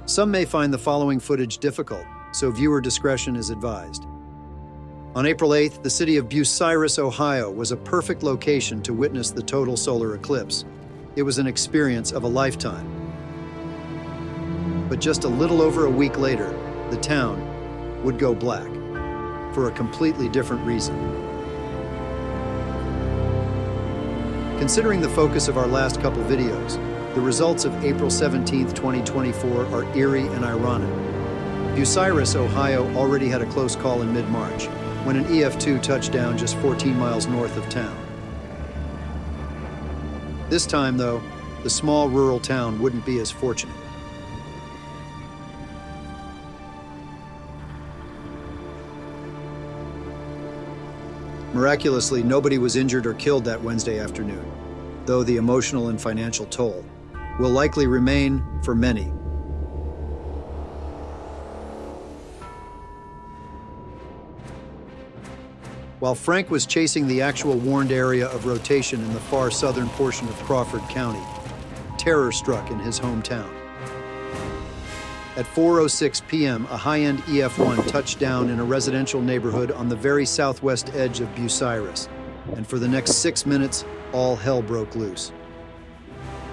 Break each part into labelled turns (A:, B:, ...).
A: Some may find the following footage difficult, so viewer discretion is advised. On April 8th, the city of Bucyrus, Ohio, was a perfect location to witness the total solar eclipse. It was an experience of a lifetime. But just a little over a week later, the town would go black for a completely different reason. Considering the focus of our last couple videos, the results of April 17, 2024 are eerie and ironic. Bucyrus, Ohio already had a close call in mid-March, when an EF2 touched down just 14 miles north of town. This time, though, the small rural town wouldn't be as fortunate. Miraculously, nobody was injured or killed that Wednesday afternoon, though the emotional and financial toll will likely remain for many. While Frank was chasing the actual warned area of rotation in the far southern portion of Crawford County, terror struck in his hometown. At 4:06 p.m., a high-end EF1 touched down in a residential neighborhood on the very southwest edge of Bucyrus, and for the next 6 minutes, all hell broke loose.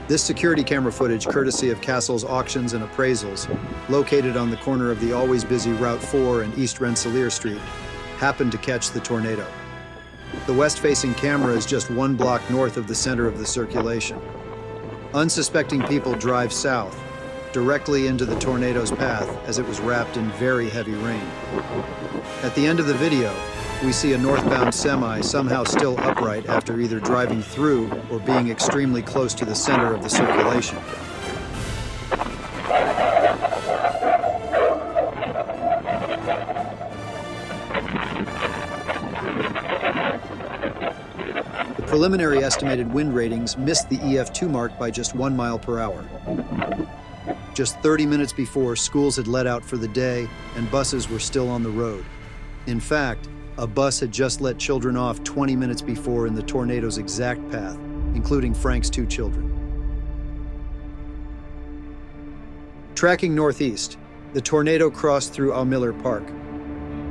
A: This security camera footage, courtesy of Castle's Auctions and Appraisals, located on the corner of the always busy Route 4 and East Rensselaer Street, happened to catch the tornado. The west-facing camera is just 1 block north of the center of the circulation. Unsuspecting people drive south, directly into the tornado's path as it was wrapped in very heavy rain. At the end of the video, we see a northbound semi somehow still upright after either driving through or being extremely close to the center of the circulation. The preliminary estimated wind ratings missed the EF2 mark by just 1 mile per hour. Just 30 minutes before, schools had let out for the day and buses were still on the road. In fact, a bus had just let children off 20 minutes before in the tornado's exact path, including Frank's 2 children. Tracking northeast, the tornado crossed through Miller Park.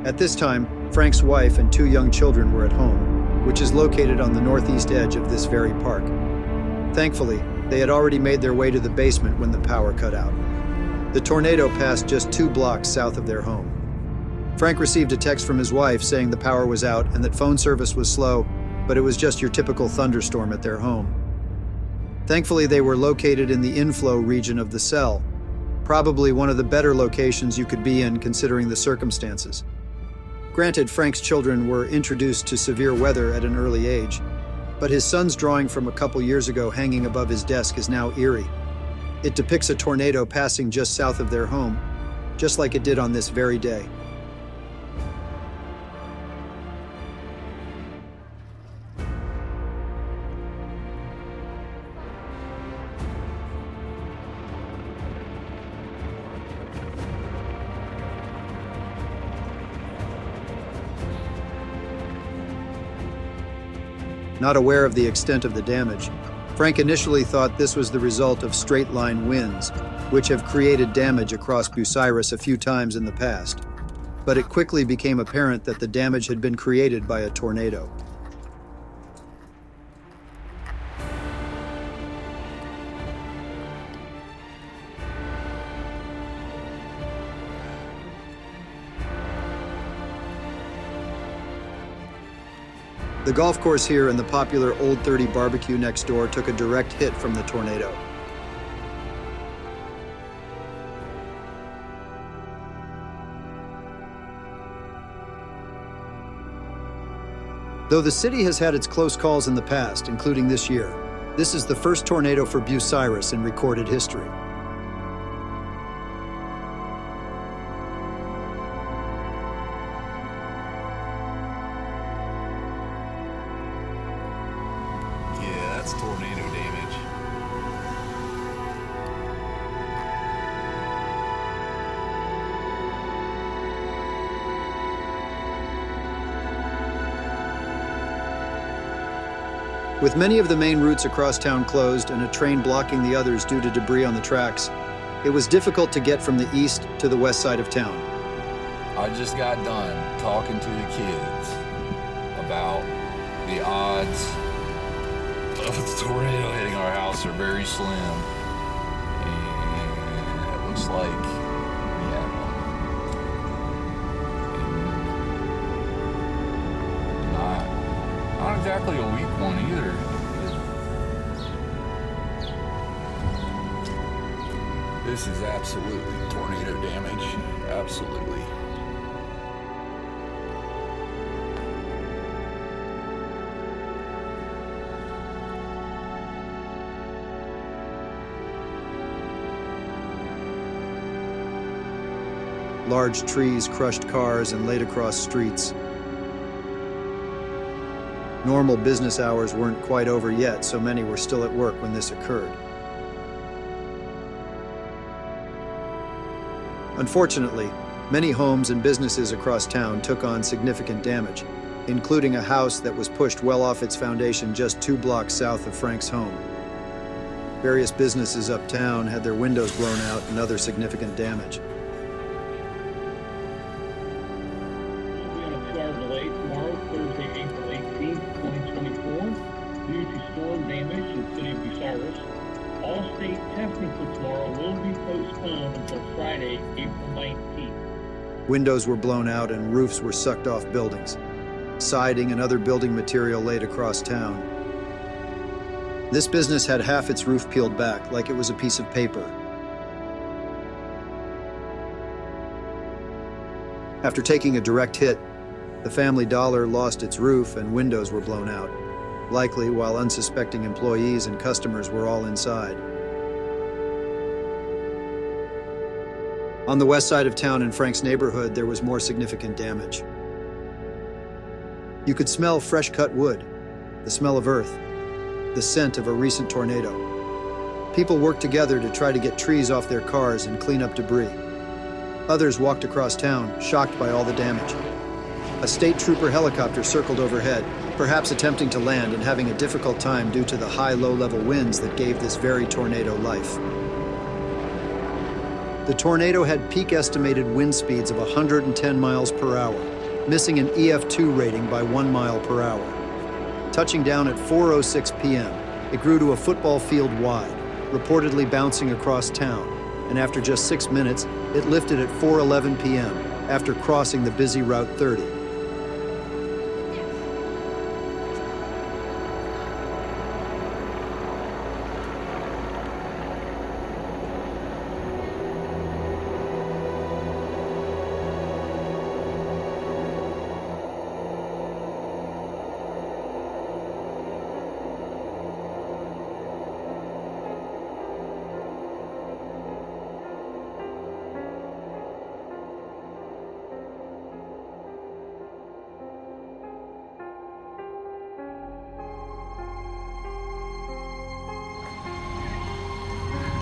A: At this time, Frank's wife and 2 young children were at home, which is located on the northeast edge of this very park. Thankfully, they had already made their way to the basement when the power cut out. The tornado passed just 2 blocks south of their home. Frank received a text from his wife saying the power was out and that phone service was slow, but it was just your typical thunderstorm at their home. Thankfully, they were located in the inflow region of the cell, probably one of the better locations you could be in considering the circumstances. Granted, Frank's children were introduced to severe weather at an early age, but his son's drawing from a couple years ago hanging above his desk is now eerie. It depicts a tornado passing just south of their home, just like it did on this very day. Not aware of the extent of the damage, Frank initially thought this was the result of straight-line winds, which have created damage across Bucyrus a few times in the past. But it quickly became apparent that the damage had been created by a tornado. The golf course here and the popular Old 30 barbecue next door took a direct hit from the tornado. Though the city has had its close calls in the past, including this year, this is the first tornado for Bucyrus in recorded history.
B: Tornado damage.
A: With many of the main routes across town closed and a train blocking the others due to debris on the tracks, It was difficult to get from the east to the west side of town.
B: I just got done talking to the kids about the odds of a tornado hitting our house are very slim. And it looks like we have one. Not exactly a weak one either. This is absolutely tornado damage. Absolutely.
A: Large trees crushed cars and laid across streets. Normal business hours weren't quite over yet, so many were still at work when this occurred. Unfortunately, many homes and businesses across town took on significant damage, including a house that was pushed well off its foundation just 2 blocks south of Frank's home. Various businesses uptown had their windows blown out and other significant damage.
C: Thursday, April 18th, 2024, due to storm damage in the city of Bucyrus. All state testing for tomorrow will be postponed until Friday, April 19th.
A: Windows were blown out and roofs were sucked off buildings. Siding and other building material laid across town. This business had half its roof peeled back, like it was a piece of paper. After taking a direct hit, the Family Dollar lost its roof and windows were blown out, likely while unsuspecting employees and customers were all inside. On the west side of town in Frank's neighborhood, there was more significant damage. You could smell fresh-cut wood, the smell of earth, the scent of a recent tornado. People worked together to try to get trees off their cars and clean up debris. Others walked across town, shocked by all the damage. A state trooper helicopter circled overhead, perhaps attempting to land and having a difficult time due to the high low-level winds that gave this very tornado life. The tornado had peak estimated wind speeds of 110 miles per hour, missing an EF2 rating by 1 mile per hour. Touching down at 4:06 p.m., it grew to a football field wide, reportedly bouncing across town, and after just 6 minutes, it lifted at 4:11 p.m. after crossing the busy Route 30.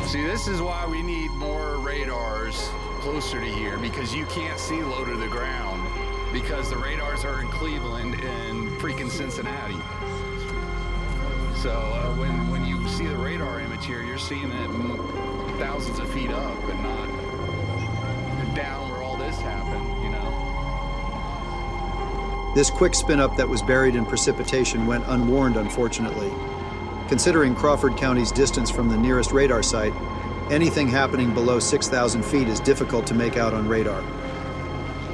B: See, this is why we need more radars closer to here, because you can't see low to the ground, because the radars are in Cleveland and freaking Cincinnati. So when you see the radar image here, you're seeing it thousands of feet up and not down where all this happened, you know?
A: This quick spin-up that was buried in precipitation went unwarned, unfortunately. Considering Crawford County's distance from the nearest radar site, anything happening below 6,000 feet is difficult to make out on radar.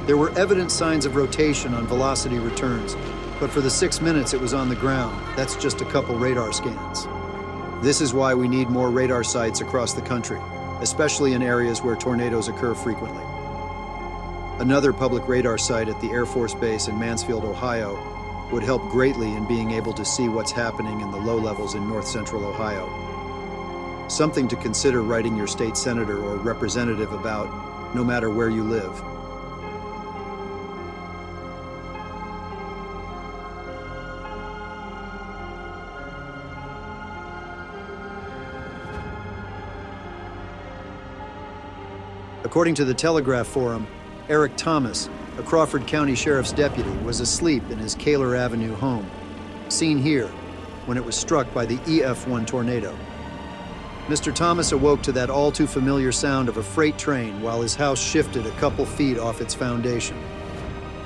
A: There were evident signs of rotation on velocity returns, but for the 6 minutes it was on the ground, that's just a couple radar scans. This is why we need more radar sites across the country, especially in areas where tornadoes occur frequently. Another public radar site at the Air Force Base in Mansfield, Ohio, would help greatly in being able to see what's happening in the low levels in north-central Ohio. Something to consider writing your state senator or representative about, no matter where you live. According to the Telegraph Forum, Eric Thomas, a Crawford County Sheriff's deputy, was asleep in his Kaler Avenue home, seen here when it was struck by the EF1 tornado. Mr. Thomas awoke to that all too familiar sound of a freight train while his house shifted a couple feet off its foundation.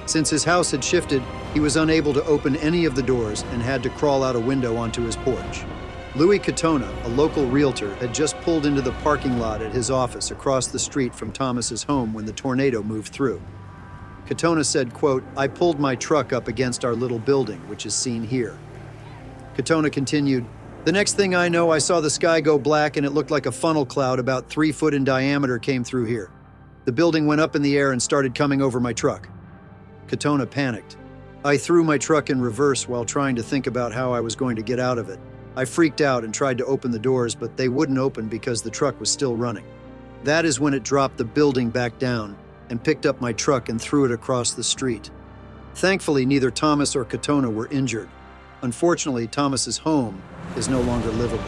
A: Since his house had shifted, he was unable to open any of the doors and had to crawl out a window onto his porch. Louis Katona, a local realtor, had just pulled into the parking lot at his office across the street from Thomas's home when the tornado moved through. Katona said, quote, "I pulled my truck up against our little building, which is seen here." Katona continued, "The next thing I know, I saw the sky go black and it looked like a funnel cloud about 3 foot in diameter came through here. The building went up in the air and started coming over my truck." Katona panicked. "I threw my truck in reverse while trying to think about how I was going to get out of it. I freaked out and tried to open the doors, but they wouldn't open because the truck was still running. That is when it dropped the building back down and picked up my truck and threw it across the street." Thankfully, neither Thomas or Katona were injured. Unfortunately, Thomas's home is no longer livable.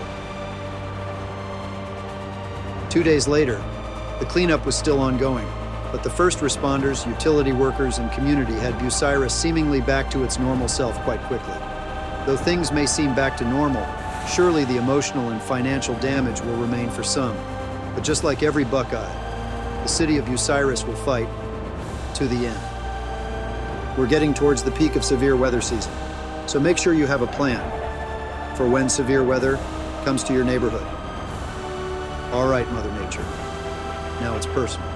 A: 2 days later, the cleanup was still ongoing, but the first responders, utility workers, and community had Bucyrus seemingly back to its normal self quite quickly. Though things may seem back to normal, surely the emotional and financial damage will remain for some. But just like every Buckeye, the city of Bucyrus will fight to the end. We're getting towards the peak of severe weather season, so make sure you have a plan for when severe weather comes to your neighborhood. All right, Mother Nature. Now it's personal.